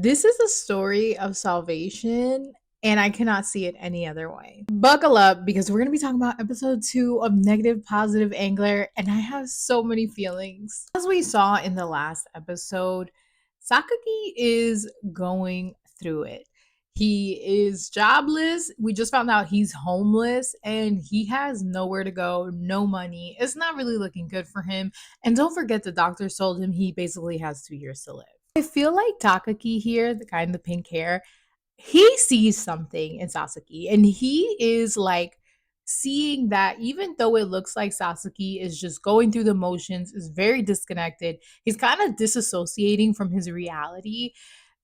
This is a story of salvation, and I cannot see it any other way. Buckle up because we're going to be talking about episode 2 of Negative Positive Angler, and I have so many feelings. As we saw in the last episode, Sakaki is going through it. He is jobless. We just found out he's homeless and he has nowhere to go, no money. It's not really looking good for him. And don't forget, the doctor told him he basically has 2 years to live. I feel like Takaki here, the guy in the pink hair, he sees something in Sasaki and he is like seeing that even though it looks like Sasaki is just going through the motions, is very disconnected, he's kind of disassociating from his reality.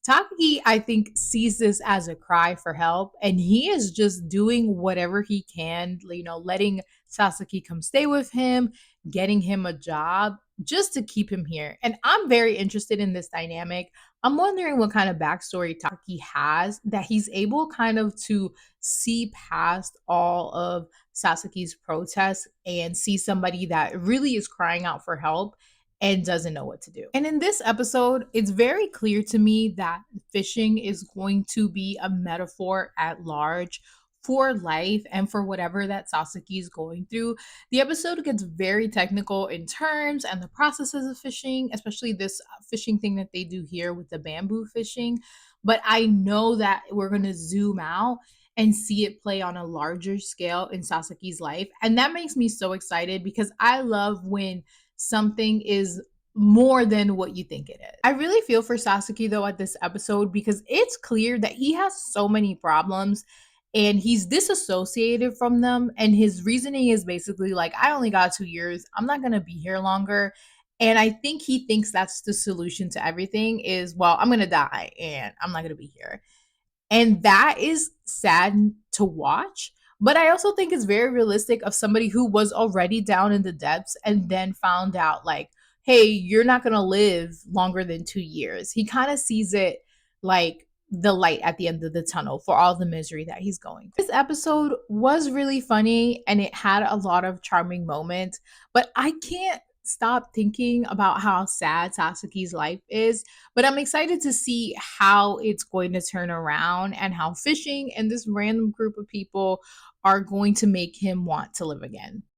Takagi, I think, sees this as a cry for help, and he is just doing whatever he can, letting Sasaki come stay with him, getting him a job just to keep him here. And I'm very interested in this dynamic. I'm wondering what kind of backstory Taki has that he's able kind of to see past all of Sasaki's protests and see somebody that really is crying out for help and doesn't know what to do. And in this episode, it's very clear to me that fishing is going to be a metaphor at large for life and for whatever that Sasaki is going through. The episode gets very technical in terms and the processes of fishing, especially this fishing thing that they do here with the bamboo fishing. But I know that we're going to zoom out and see it play on a larger scale in Sasaki's life. And that makes me so excited because I love when something is more than what you think it is. I really feel for Sasaki though at this episode because it's clear that he has so many problems and he's disassociated from them. And his reasoning is basically like, I only got 2 years. I'm not going to be here longer. And I think he thinks that's the solution to everything is, well, I'm going to die and I'm not going to be here. And that is sad to watch. But I also think it's very realistic of somebody who was already down in the depths and then found out, like, hey, you're not going to live longer than 2 years. He kind of sees it like the light at the end of the tunnel for all the misery that he's going through. This episode was really funny and it had a lot of charming moments, but I can't stop thinking about how sad Sasaki's life is. But I'm excited to see how it's going to turn around and how fishing and this random group of people are going to make him want to live again.